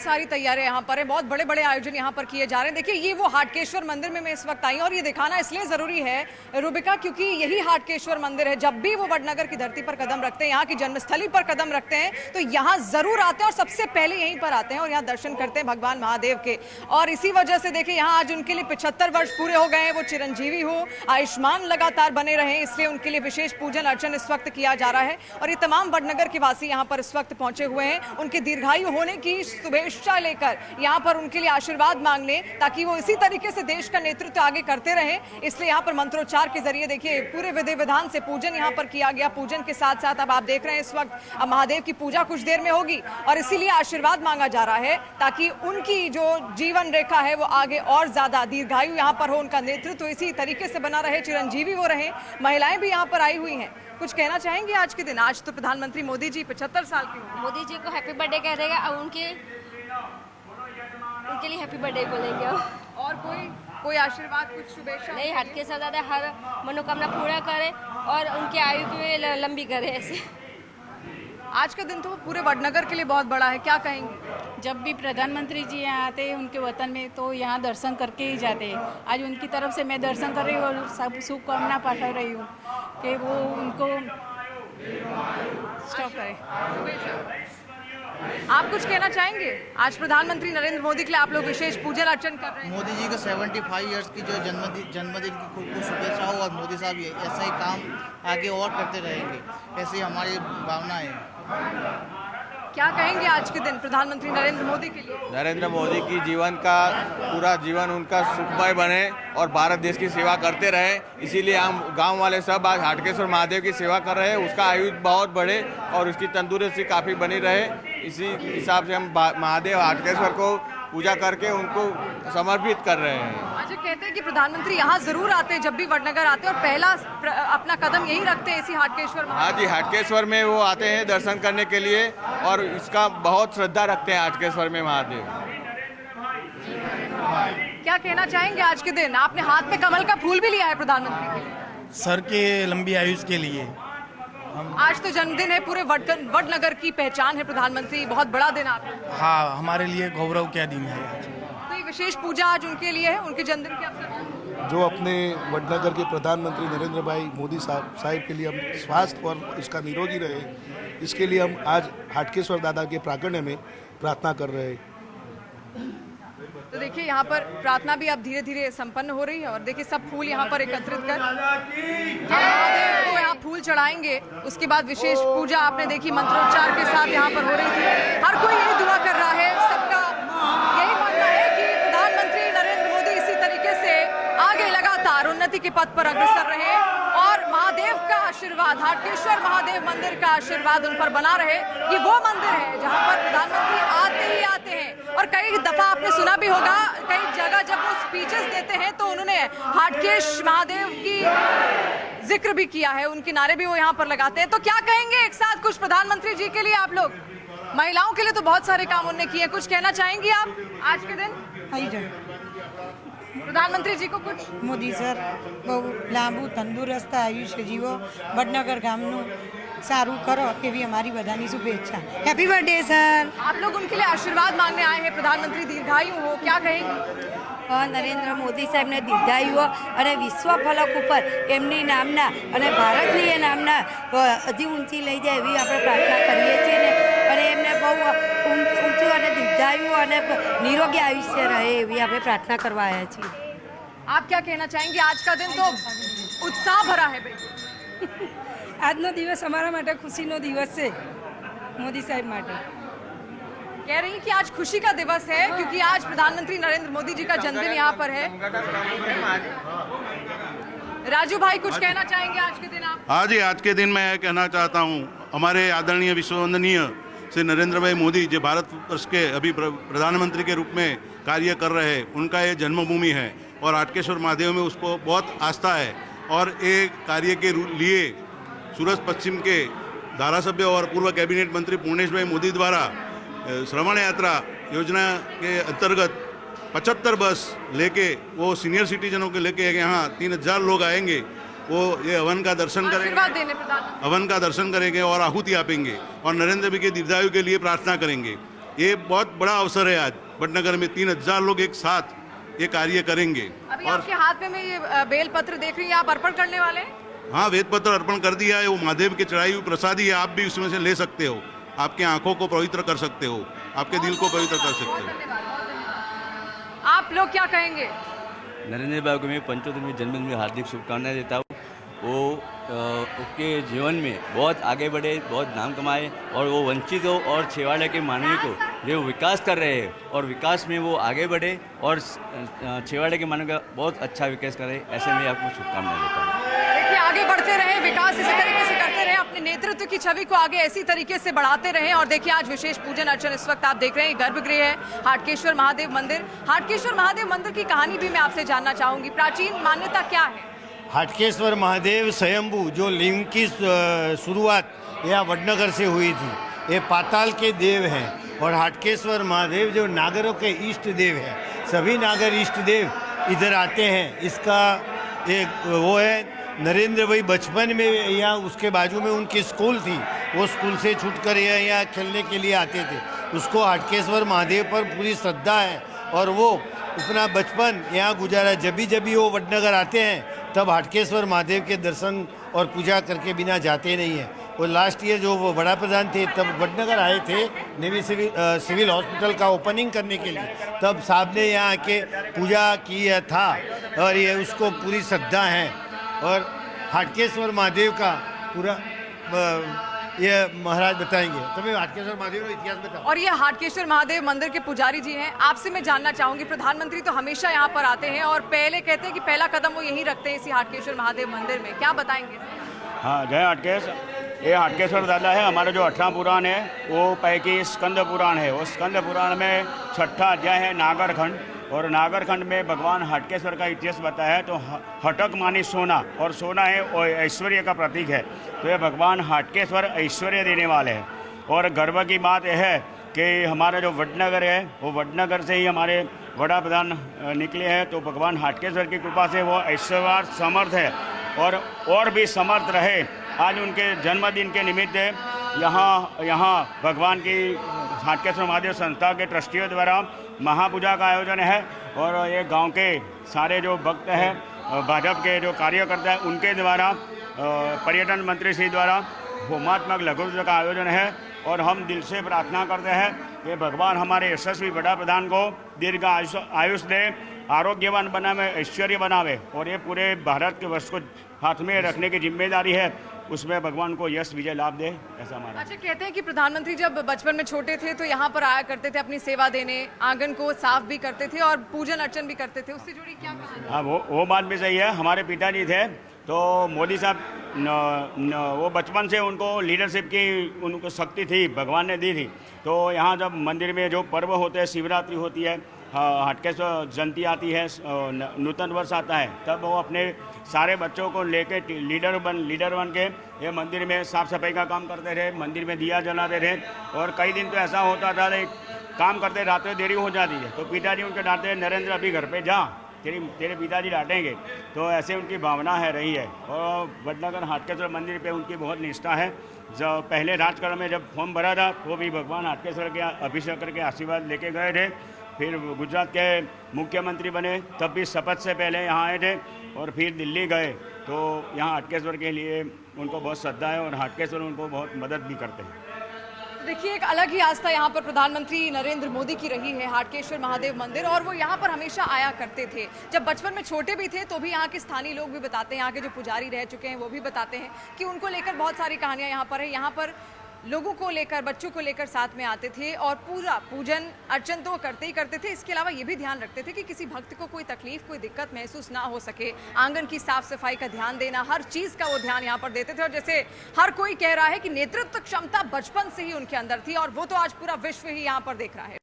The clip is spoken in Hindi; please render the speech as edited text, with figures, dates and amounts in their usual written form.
सारी तैयारियां यहाँ पर है, बहुत बड़े बड़े आयोजन यहाँ पर किए जा रहे हैं। देखिए ये वो हाटकेश्वर मंदिर में मैं इस वक्त आई हूँ और ये दिखाना इसलिए जरूरी है रूबिका, क्योंकि यही हाटकेश्वर मंदिर है। जब भी वो वडनगर की धरती पर कदम रखते हैं, यहाँ की जन्मस्थली पर कदम रखते हैं, तो यहाँ जरूर आते हैं और सबसे पहले यहीं पर आते हैं और यहाँ दर्शन करते हैं भगवान महादेव के। और इसी वजह से देखिए यहाँ आज उनके लिए 75 वर्ष पूरे हो गए हैं, वो चिरंजीवी हो, आयुष्मान लगातार बने रहे, इसलिए उनके लिए विशेष पूजन अर्चन इस वक्त किया जा रहा है। और ये तमाम वडनगर के वासी यहाँ पर इस वक्त पहुंचे हुए हैं, उनके दीर्घायु होने की शुभेच्छा लेकर यहाँ पर उनके लिए आशीर्वाद मांगने, ताकि वो इसी तरीके से देश का नेतृत्व आगे करते रहे। इसलिए यहाँ पर मंत्रोच्चार के जरिए देखिए पूरे विधि विधान से पूजन यहाँ पर किया गया। पूजन के साथ साथ अब आप देख रहे हैं इस वक्त अब महादेव की पूजा कुछ देर में होगी और इसीलिए आशीर्वाद मांगा जा रहा है ताकि उनकी जो जीवन रेखा है वो आगे और ज्यादा दीर्घायु यहाँ पर हो, उनका नेतृत्व इसी तरीके से बना रहे, चिरंजीवी वो रहे। महिलाएं भी यहाँ पर आई हुई हैं, कुछ कहना चाहेंगे आज के दिन? आज तो प्रधानमंत्री मोदी जी 75 साल के हो, मोदी जी को हैप्पी बर्थडे कह देगा और उनके लिए हैप्पी बर्थडे बोलेंगे। और कोई आशीर्वाद, कुछ शुभेच्छा नहीं, हाटकेश्वर दादा हर मनोकामना पूरा करे और उनकी आयु भी लंबी करे। ऐसे आज का दिन तो पूरे वडनगर के लिए बहुत बड़ा है, क्या कहेंगे? जब भी प्रधानमंत्री जी यहाँ आते हैं उनके वतन में तो यहाँ दर्शन करके ही जाते हैं। आज उनकी तरफ से मैं दर्शन कर रही हूँ और सब शुभकामना पाठा रही हूँ कि वो उनको स्टॉप करें। आप कुछ कहना चाहेंगे? आज प्रधानमंत्री नरेंद्र मोदी के लिए आप लोग विशेष पूजन अर्चन कर रहे हैं। मोदी जी को 75 इयर्स की जो जन्मदिन की खूब शुभेच्छा हो और मोदी साहब ऐसा ही काम आगे और करते रहेंगे, ऐसी हमारी भावना है। क्या कहेंगे आज के दिन प्रधानमंत्री नरेंद्र मोदी के लिए? नरेंद्र मोदी की जीवन का पूरा जीवन उनका सुखमय बने और भारत देश की सेवा करते रहे, इसीलिए हम गांव वाले सब आज हाटकेश्वर महादेव की सेवा कर रहे हैं। उसका आयु बहुत बढ़े और उसकी तंदुरुस्ती काफ़ी बनी रहे, इसी हिसाब से हम महादेव हाटकेश्वर को पूजा करके उनको समर्पित कर रहे हैं। अच्छा, कहते हैं कि प्रधानमंत्री यहाँ जरूर आते हैं, जब भी वडनगर आते हैं और पहला अपना कदम यहीं रखते हैं इसी हाटकेश्वर में। हाँ जी, हाटकेश्वर में वो आते हैं दर्शन करने के लिए और इसका बहुत श्रद्धा रखते हैं हाटकेश्वर में महादेव। क्या कहना चाहेंगे आज के दिन? आपने हाथ में कमल का फूल भी लिया है प्रधानमंत्री के लिए, सर के लंबी आयुष के लिए। आज तो जन्मदिन है, पूरे वडनगर की पहचान है प्रधानमंत्री, बहुत बड़ा दिन आपका। हाँ, हमारे लिए गौरव क्या दिन है आज। तो ये विशेष पूजा आज उनके लिए है, उनके जन्मदिन के अवसर पर। जो अपने वडनगर के प्रधानमंत्री नरेंद्र भाई मोदी साहब के लिए हम स्वास्थ्य और इसका निरोगी रहे, इसके लिए हम आज हाटकेश्वर दादा के प्रांगण में प्रार्थना कर रहे हैं। तो देखिए यहाँ पर प्रार्थना भी अब धीरे धीरे संपन्न हो रही है और देखिए सब फूल यहाँ पर एकत्रित कर महादेव को यहाँ फूल चढ़ाएंगे। उसके बाद विशेष पूजा आपने देखी मंत्रोच्चार के साथ यहाँ पर हो रही थी। हर कोई यही दुआ कर रहा है, सबका यही मानना है कि प्रधानमंत्री नरेंद्र मोदी इसी तरीके से आगे लगातार उन्नति के पथ पर अग्रसर रहे और महादेव का आशीर्वाद, हाटकेश्वर महादेव मंदिर का आशीर्वाद उन पर बना रहे। ये वो मंदिर है जहाँ पर प्रधानमंत्री आते ही आते हैं और कई दफा आपने सुना भी होगा, कई जगह जब वो स्पीचेस देते हैं तो उन्होंने हाटकेश महादेव की जिक्र भी किया है, उनके नारे भी वो यहाँ पर लगाते हैं। तो क्या कहेंगे एक साथ कुछ प्रधानमंत्री जी के लिए आप लोग? महिलाओं के लिए तो बहुत सारे काम उन्होंने किए, कुछ कहना चाहेंगी आप आज के दिन प्रधानमंत्री जी को? कुछ મોદી સર બહુ લાંબુ તંદુરસ્ત આયુષ્ય જીવો, વડનગર ગામનું સારું કરો એવી અમારી બધાની શુભેચ્છા। Happy birthday sir. आप लोग उनके लिए आशीर्वाद मांगने आए हैं, प्रधानमंत्री दीर्घायु हो, क्या कहेंगे? નરેન્દ્ર મોદી સાહેબને દીર્ઘાયુઓ અને વિશ્વ ફલક ઉપર એમની નામના અને ભારતની એ નામના હજી ઊંચી લઈ જાય એવી આપણે પ્રાર્થના કરીએ છીએ ને અને એમને બહુ ઊંચું અને દીર્ઘાયુ અને નિરોગી આયુષ્ય રહે એવી આપણે પ્રાર્થના કરવા આવ્યા છીએ। आप क्या कहना चाहेंगे? आज का दिन तो उत्साह भरा है बिल्कुल। આજનો દિવસ અમારા માટે ખુશીનો દિવસ છે, મોદી સાહેબ માટે। कह रही कि आज खुशी का दिवस है क्योंकि आज प्रधानमंत्री नरेंद्र मोदी जी का जन्मदिन यहाँ पर है। राजू भाई कुछ कहना चाहेंगे आज के दिन आप? हाँ जी, आज के दिन मैं कहना चाहता हूँ हमारे आदरणीय विश्ववंदनीय श्री नरेंद्र भाई मोदी जो भारतवर्ष के अभी प्रधानमंत्री के रूप में कार्य कर रहे हैं, उनका ये जन्मभूमि है और हाटकेश्वर महादेव में उसको बहुत आस्था है और एक कार्य के लिए सूरत पश्चिम के धारासभ्य और पूर्व कैबिनेट मंत्री पूर्णेश भाई मोदी द्वारा श्रवण यात्रा योजना के अंतर्गत 75 बस लेके वो सीनियर सिटीजनों के लेके यहाँ 3000 लोग आएंगे। वो ये हवन का दर्शन करेंगे और आहुति आपेंगे और नरेंद्र भाई के दीर्घायु के लिए प्रार्थना करेंगे। ये बहुत बड़ा अवसर है। आज वडनगर में 3000 लोग एक साथ ये कार्य करेंगे। अभी आपके हाथ में ये बेल पत्र देख रही हैं, आप अर्पण करने वाले हैं? हाँ, वेद पत्र अर्पण कर दिया है। वो महादेव की चढ़ाई हुई प्रसादी है, आप भी उसमें से ले सकते हो। आपके आंखों को पवित्र कर सकते हो, आपके दिल को पवित्र कर सकते हो। आप लोग क्या कहेंगे? नरेंद्र भाई को मैं 75वें जन्मदिन में हार्दिक शुभकामनाएं देता हूँ। वो उसके जीवन में बहुत आगे बढ़े, बहुत नाम कमाए और वो वंचितों और छेवाड़े के मानवी को जो विकास कर रहे हैं और विकास में वो आगे बढ़े और छेवाड़े के मानव का बहुत अच्छा विकास करे, ऐसे मैं आपको शुभकामनाएं देता हूँ। देखिए, आगे बढ़ते रहे, विकास इसी तरीके से करते रहे, अपने नेतृत्व की छवि को आगे ऐसी तरीके से बढ़ाते रहे। और देखिए, आज विशेष पूजन अर्चन इस वक्त आप देख रहे हैं, गर्भगृह है हाटकेश्वर महादेव मंदिर। हाटकेश्वर महादेव मंदिर की कहानी भी मैं आपसे जानना चाहूंगी। प्राचीन मान्यता क्या है? हाटकेश्वर महादेव स्वयंभू जो लिंग की शुरुआत यहाँ वडनगर से हुई थी, ये पाताल के देव हैं। और हाटकेश्वर महादेव जो नागरों के इष्ट देव हैं, सभी नागर इष्ट देव इधर आते हैं। इसका एक वो है, नरेंद्र भाई बचपन में यहाँ उसके बाजू में उनकी स्कूल थी, वो स्कूल से छूटकर यहाँ खेलने के लिए आते थे। उसको हाटकेश्वर महादेव पर पूरी श्रद्धा है और वो अपना बचपन यहाँ गुजारा। जब भी वो वडनगर आते हैं तब हाटकेश्वर महादेव के दर्शन और पूजा करके बिना जाते नहीं हैं। वो लास्ट ईयर जो वो बड़ा प्रधान थे तब वडनगर आए थे नेवी सिविल हॉस्पिटल का ओपनिंग करने के लिए, तब साहब ने यहाँ आके पूजा किया था और ये उसको पूरी श्रद्धा है। और हाटकेश्वर महादेव का पूरा ये महाराज बताएंगे। तो मैं हाटकेश्वर महादेव का इतिहास बताऊं। और ये हाटकेश्वर महादेव मंदिर के पुजारी जी हैं। आपसे मैं जानना चाहूंगी, प्रधानमंत्री तो हमेशा यहाँ पर आते हैं और पहले कहते हैं कि पहला कदम वो यहीं रखते हैं इसी हाटकेश्वर महादेव मंदिर में, क्या बताएंगे? हाँ, जय हाटकेश। ये हाटकेश्वर दादा है। हमारा जो 18 पुराण है वो पैकी स्कंद पुराण है। वो स्कंद पुराण में 6ठा अध्याय है नागरखंड, और नागरखंड में भगवान हाटकेश्वर का इतिहास बताया है। तो हटक मानी सोना, और सोना है ऐश्वर्य का प्रतीक है। तो ये भगवान हाटकेश्वर ऐश्वर्य देने वाले हैं। और गर्व की बात यह है कि हमारा जो वडनगर है वो वडनगर से ही हमारे बड़ा प्रधान निकले हैं। तो भगवान हाटकेश्वर की कृपा से वो ऐश्वर्य समर्थ है और भी समर्थ रहे। आज उनके जन्मदिन के निमित्त यहाँ भगवान की हाटकेश्वर महादेव संस्था के ट्रस्टियों द्वारा महापूजा का आयोजन है। और ये गांव के सारे जो भक्त हैं, भाजपा के जो कार्यकर्ता हैं, उनके द्वारा पर्यटन मंत्री श्री द्वारा होमात्मक लघु का आयोजन है। और हम दिल से प्रार्थना करते हैं कि भगवान हमारे यशस्वी बड़ा प्रधान को दीर्घ आयुष दे, आरोग्यवान बनावे, ऐश्वर्य बनावे। और ये पूरे भारत के वर्ष को हाथ में रखने की जिम्मेदारी है, उसमें भगवान को यश विजय लाभ दे, ऐसा हमारा। अच्छा, कहते हैं कि प्रधानमंत्री जब बचपन में छोटे थे तो यहाँ पर आया करते थे अपनी सेवा देने, आंगन को साफ भी करते थे और पूजन अर्चन भी करते थे, उससे जुड़ी क्या कहानी? हाँ, वो बात भी सही है। हमारे पिताजी थे तो मोदी साहब वो बचपन से उनको लीडरशिप की उनको शक्ति थी, भगवान ने दी थी। तो यहाँ जब मंदिर में जो पर्व होते हैं, शिवरात्रि होती है, हाटकेश्वर जयंती आती है, नूतन वर्ष आता है, तब वो अपने सारे बच्चों को लेके लीडर बन के ये मंदिर में साफ सफाई का काम करते रहे, मंदिर में दिया जलाते रहे। और कई दिन तो ऐसा होता था काम करते रात में देरी हो जाती है तो पिताजी उनके डांटते, नरेंद्र अभी घर पे जा, तेरे पिताजी डांटेंगे। तो ऐसे उनकी भावना है रही है। और वडनगर हाटकेश्वर मंदिर पे उनकी बहुत निष्ठा है। जब पहले राजकाल में जब फॉर्म भरा था तो भी भगवान हाटकेश्वर के अभिषेक करके आशीर्वाद लेके गए थे। फिर गुजरात के मुख्यमंत्री बने तब भी शपथ से पहले यहाँ आए थे और फिर दिल्ली गए। तो यहाँ हाटकेश्वर के लिए उनको बहुत श्रद्धा है और हाटकेश्वर उनको बहुत मदद भी करते हैं। देखिए, एक अलग ही आस्था यहाँ पर प्रधानमंत्री नरेंद्र मोदी की रही है हाटकेश्वर महादेव मंदिर, और वो यहाँ पर हमेशा आया करते थे। जब बचपन में छोटे भी थे तो भी यहाँ के स्थानीय लोग भी बताते हैं, यहाँ के जो पुजारी रह चुके हैं वो भी बताते हैं कि उनको लेकर बहुत सारी कहानियाँ यहाँ पर है। यहाँ पर लोगों को लेकर, बच्चों को लेकर साथ में आते थे और पूरा पूजन अर्चन तो करते ही करते थे। इसके अलावा ये भी ध्यान रखते थे कि किसी भक्त को कोई तकलीफ, कोई दिक्कत महसूस ना हो सके। आंगन की साफ सफाई का ध्यान देना, हर चीज का वो ध्यान यहाँ पर देते थे। और जैसे हर कोई कह रहा है कि नेतृत्व क्षमता बचपन से ही उनके अंदर थी और वो तो आज पूरा विश्व ही यहाँ पर देख रहा है।